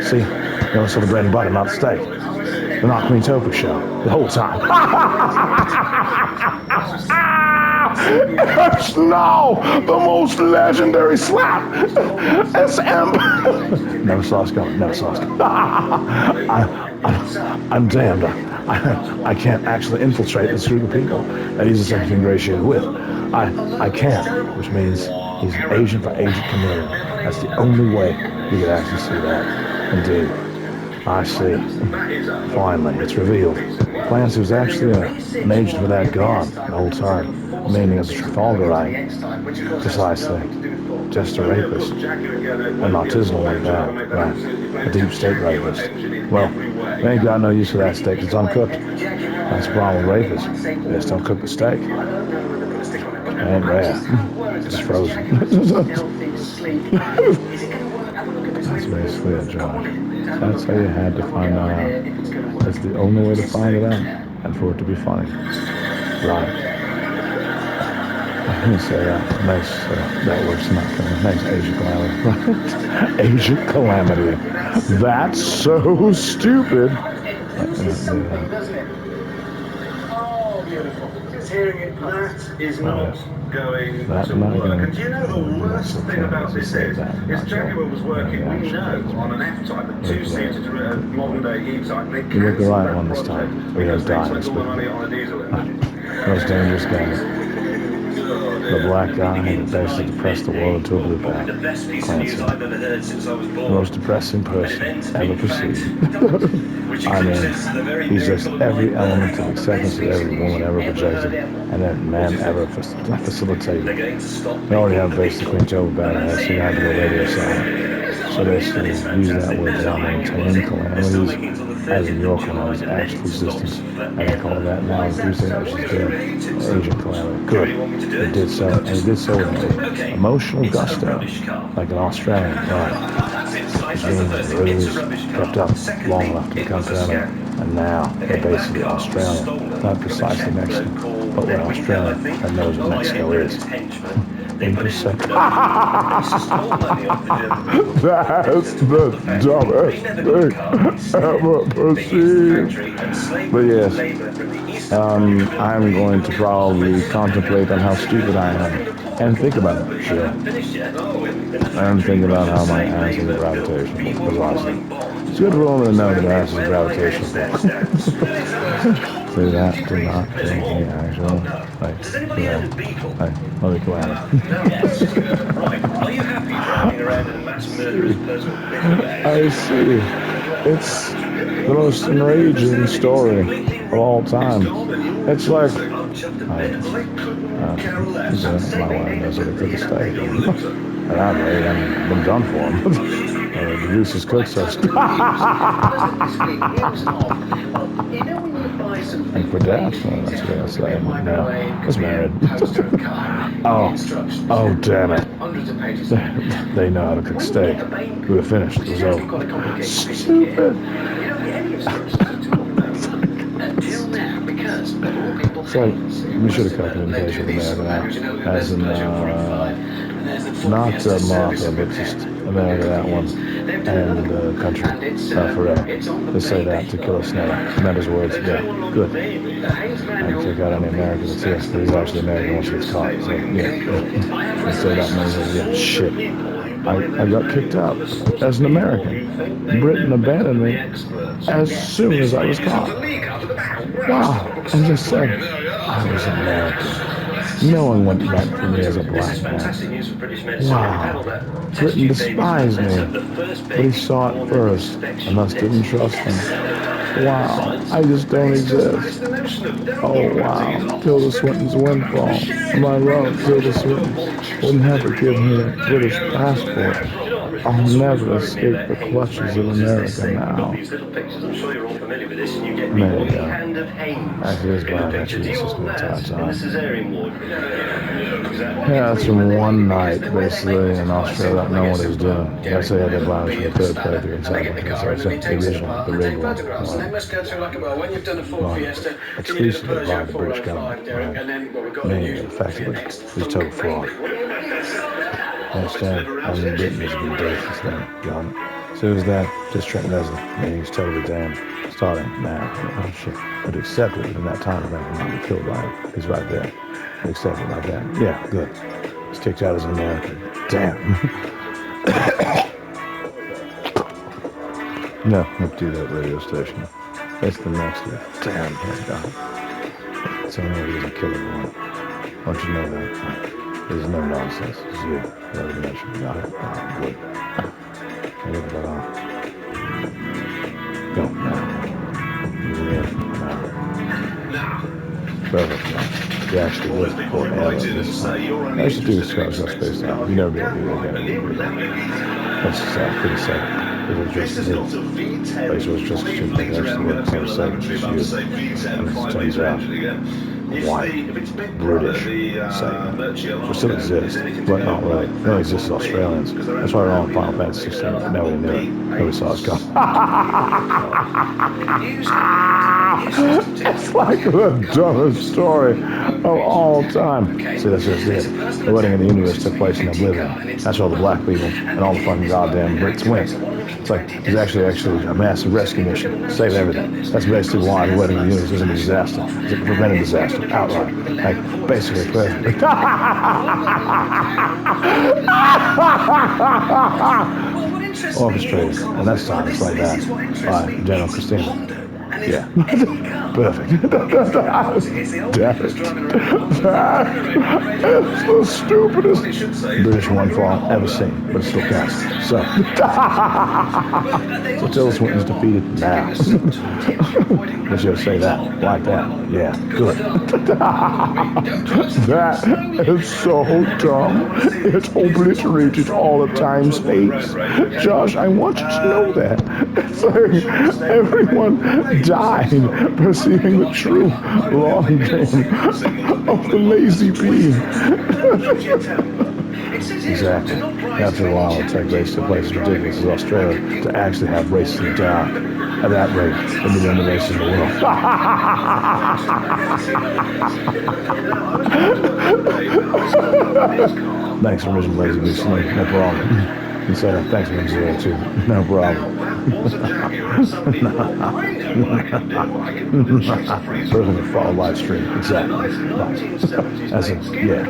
See, you know, so the bread and butter, not the steak. The Not Queen Tofu show, the whole time. It's now the most legendary slap. SM. Never saw us coming. Never saw us coming. I'm damned. I can't actually infiltrate this group of people that he's essentially ingratiated with. I can't, which means he's an agent for Agent Chameleon. That's the only way you could actually see that. Indeed. I see. Finally, it's revealed. Clancy was actually an agent for that god the whole time, meaning as a Trafalgarite. Precisely. Just a rapist. An artisanal one, right. A deep state rapist. Well, they ain't got no use for that steak. It's uncooked. That's the problem with rapists. They just don't cook the steak. It ain't rare. It's frozen. That's basically it, Josh. That's how you had to find that out. That's the only way to find it out, and for it to be funny. Right. Let me say that. Nice. That works not coming. Nice Asian calamity. Right? Asian calamity. That's so stupid. Hearing it, that is not going to work. And do you know the worst thing about this is Jaguar was working, we know, on an F-Type, a two-seater modern-day E-Type. You look the right one this time. We have diamonds. Most dangerous guy. The black guy that basically depressed the world into a blue pack. Clancy. The most depressing person ever perceived. I mean, he's just every element of acceptance that every woman ever projected and every man ever facilitated. They already have basically Joe Badass, so you have to go radio silent. So basically, use that word to maintain calamities as in your calamities, actual existence. And they call that now increasing that she's dead. Asian calamity. Good. It did so, and it did so with an emotional gusto, like an Australian pride. Which means that the rivers kept up long enough to become calamity. And now they're basically Australian. Not precisely Mexican, but we're Australian and knows what Mexico is. That's the dumbest thing ever perceived. But yes, I'm going to probably contemplate on how stupid I am and think about it. Sure. I'm thinking about how my ass is gravitational. Precisely. It's good for a woman to know that her ass is gravitational. Say that do not do anything actual. Like, let me go at it. Are you happy driving around in a mass murderous personal bag? I see. It's the most enraging story of all time. It's like, So my wife knows how to cook a steak. And I'm ready. I've been done for him. The goose is cooked, so. And for that, well, that's what I say. No, I was married. Oh, damn it. They know how to cook steak. We were finished. It was over. Stupid. It's like, we should have cut communication with America now. As in, not Martha, but just America, that one. And country, forever. They say that to kill a snake. Meant his words. Yeah, good. I take out any American that's here. He's actually American once he gets caught. So, yeah. They say that many words. Yeah, shit. I got kicked out as an American. Britain abandoned me as soon as I was caught. Wow. I just said I was American. No one went right for me as a black man. Wow. Britain despised me, but he saw it first, and thus didn't trust him. Wow. I just don't exist. Oh, wow. Tilda Swinton's windfall. My love, Tilda Swinton, will never give me a British passport. I'll never escape the clutches of America now. There you go. Actually, it's bad. Actually, it's just going to tie time. Yeah, that's from one night, basically, in Australia. I don't know what he was doing. I say I had their blinds from the third playthrough inside the original, the rig one. Exclusively by the British government. Meaning, effectively, he's total fraud. Understand? I mean, Britain has been dead since then. Gone. So it was that, just Trent Reznor. I mean, he's totally damned. Starting now. Oh, shit. But accept it in that time event and not be killed by him. He's right there. Accept it like that. Yeah, good. He's kicked out as an American. Damn. No, don't do that radio station. That's the next one. Damn, thank God. So I know he doesn't kill everyone. Don't you know that? There's no nonsense. It's you. Whatever mentioned. Got it. Good. I look that off. Go. Now. Perfect. He actually was before Ella this time. I used to do this Scars Got Spaced Out. You never be able to do it again. That's sad. Pretty sad. It was just his place was just too much. Actually, we had some segment just you. And it turns out white, British segment. Which still exists, but not really. It only exists as Australians. That's why we're on Final Fantasy 16. Nobody knew it. Nobody saw us come. It's like the dumbest story of all time. See, that's just it. The wedding of the universe took place in Oblivion. That's where all the black people and all the fucking goddamn Brits went. It's like, it's actually a massive rescue mission. Save everything. That's basically why the wedding of the universe isn't a disaster. It's a prevented disaster. Outright. Like, basically perfect. Orchestrated. And that's time. It's like that. By General Christina. Yeah. Perfect. Damn it. That is the stupidest British one-fall ever seen, but it still counts. So Tilda Swinton's defeated now. Let's just say that. Like that. Yeah. Good. That is so dumb. It obliterated all the time space. Josh, I want you to know that. It's like everyone died perceiving the true long game of the lazy bee. Exactly. After a while, it'll take race to places ridiculous as Australia to actually have racism down. At that rate, it'll be the only race in the world. Thanks, original lazy bee snake. No problem. You said it. Thanks, Zero too. No problem. Perfect to follow live stream. Exactly. Right. As in, yeah.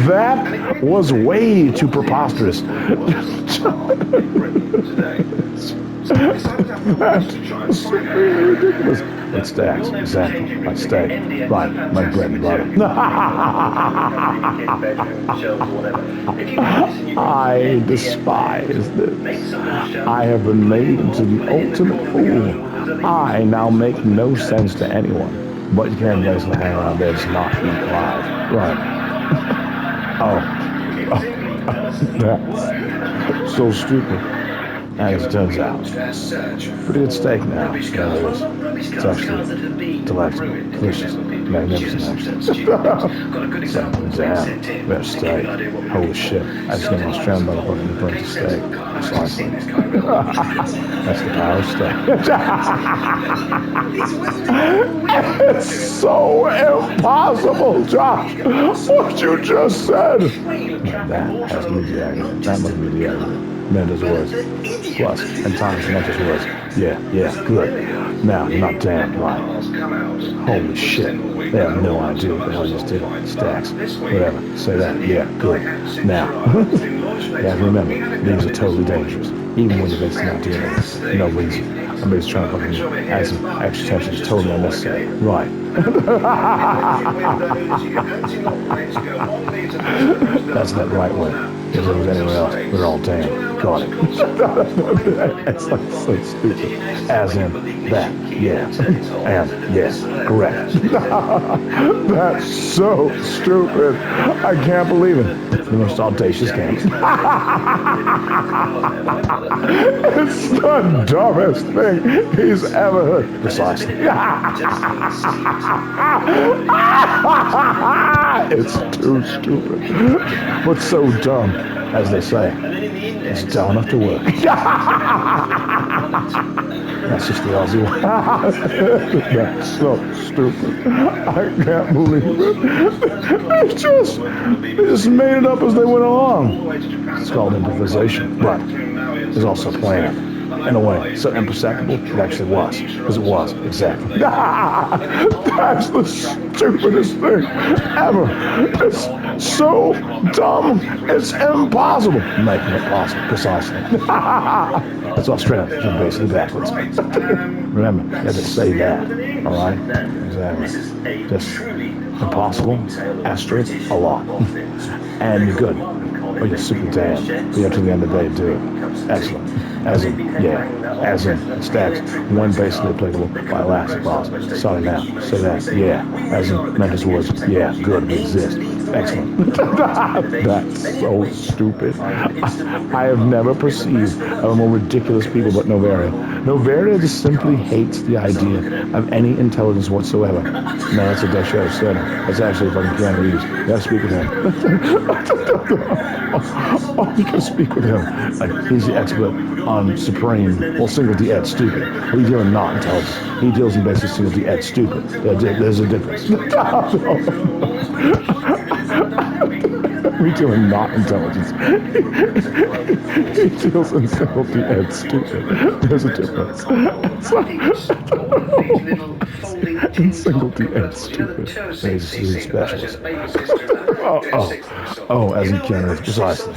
That was way too preposterous. That's really ridiculous. It stacks, exactly, like steak, right, like bread and butter. I despise this. I have been made into the ultimate fool. I now make no sense to anyone. But you can't basically hang around there just not eat live. Right. Oh. That's so stupid. As it turns out. Pretty good steak now. There it is. It's actually delightful, delicious, magnificent actually. It's like, damn, best steak. Holy shit. I just got my Australian motherfucking burnt steak. Precisely. That's the power of steak. It's so impossible, Josh. What you just said. That has to be the aggravated. That must be the aggravated. Mendes words. Plus, and times Mendes words. Yeah, good. Now, you're not damn right. Holy shit. They have no idea what the hell you just did. Stacks. Whatever. Say that. Yeah, good. Now, you have to remember, these are totally dangerous. Even when you're basically not doing it. No reason. I'm just trying to fucking add some extra tension. It's totally unnecessary. Right. That's that right way. If it was anywhere else, we're all damn. Got it. It's like so stupid. As in that, yeah. And yes, correct. That's so stupid. I can't believe it. The most audacious game. It's the dumbest thing he's ever heard. Precisely. It's too stupid. But so dumb, as they say. It's dumb enough to work. That's just the Aussie way. That's so stupid. I can't believe it. They just made it up as they went along. It's called improvisation, but there's also a plan. In a way, so imperceptible, it actually was. Because it was, exactly. That's the stupidest thing ever. It's so dumb, it's impossible. Making it possible, precisely. That's Australian, so basically backwards. Remember, you have to say that, alright? Exactly. Just impossible, asterisk, a lot. And you're good. Or you're super damn. But you have to the end of the day do it. Excellent. As in, yeah. As in, stacks. One basically applicable by last clause. Sorry now. Say that. Yeah. As in, Mendes words. Yeah. Good. We exist. Excellent. That's so stupid. I have never perceived a more ridiculous people but Novaria. Novaria just simply hates the idea of any intelligence whatsoever. No, that's what that show said. That's actually fucking Keanu Reeves. You gotta speak with him. Oh, you can speak with him. Like, he's the expert on supreme, well, single D-ed stupid. We deal in not intelligence. He deals in basically single D-ed stupid. There's a difference. We deal in not intelligence. He deals in single D-ed stupid. There's a difference. In single D-ed stupid. He's a specialist. Oh, as in Keanu, precisely.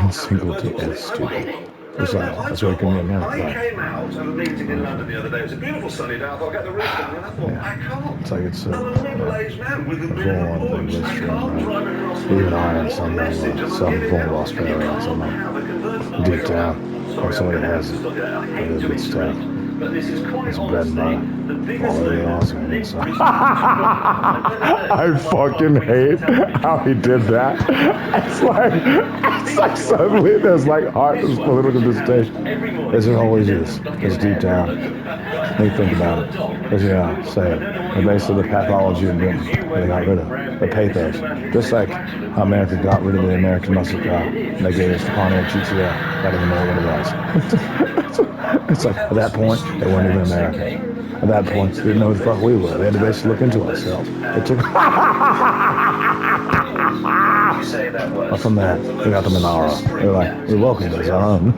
In single D-ed stupid. That's what it can mean now. I came out of a meeting in London the other day. It was a beautiful sunny day. I thought I'll get the roof down. And I thought, I can't. It's like it's I'm a middle-aged man with a bit of full-on thing voice. I history, can't right? drive across Even I am what some message am I some giving form of out? Australia, You some can't have a convertible. deep down, or somebody has it. But it's good stuff. But this is quite It's bread and butter. All over the Aussie. I fucking hate how he did that. It's like suddenly there's like heartless political dissertation. As it always is. It's deep down. When you think about it. Because, say it. And basically the pathology of Britain, they got rid of the pathos. Just like how America got rid of the American muscle car. And they gave us the Pontiac GTO. I don't even know what it was. It's like, at that point, they weren't even American. At that point, they didn't know who the fuck we were. They had to basically look into ourselves. It took... But from that, we got the Monaro. They were like, we welcome it as our own.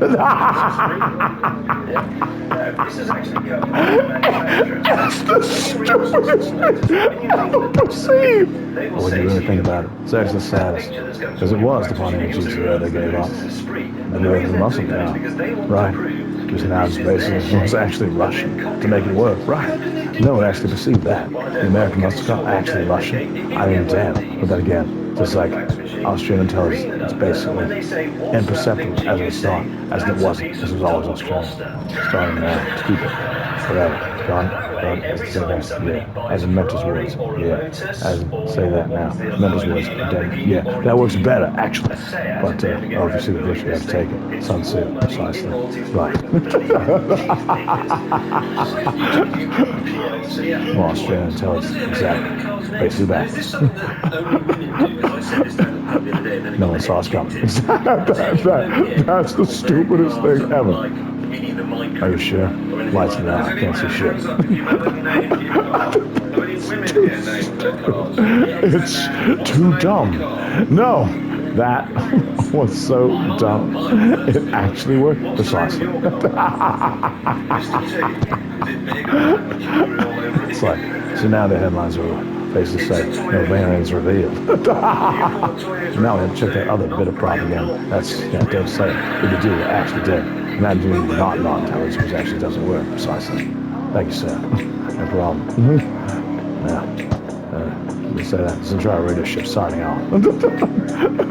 It's the stupidest thing ever perceived. But when you really think about it, it's actually the saddest. Because it was the Pontiac GTO they gave up. And they gave the muscle car. Right. Because now it's basically, it's actually Russian to make it work. Right. No one actually perceived that. The American muscle car actually Russian. I mean, damn. But then again, just like Austrian intelligence, it's basically imperceptible as it was thought, as it wasn't. This was always Australian. Starting now to keep it forever. God, say that, yeah, as in Mentor's words, yeah, as in, say that now, Mentor's words, yeah, that works better, actually, but, obviously the picture you have to take it, Sun Tzu, precisely, right. Well, Australian intelligence, exactly, basically backwards. No one saw us coming. That's the stupidest thing ever. Are you sure? Lights me out. I can't see shit. It's too dumb. No, that was so dumb. It actually worked precisely. It's like, so now the headlines are basically say, no variants revealed. Now we have to check that other bit of propaganda. That's, yeah, don't say it. If you do, it actually did. Imagine you not intelligence, which actually doesn't work precisely. Thank you, sir. No problem. Yeah. Let me say that. Zentreya radio ship signing out.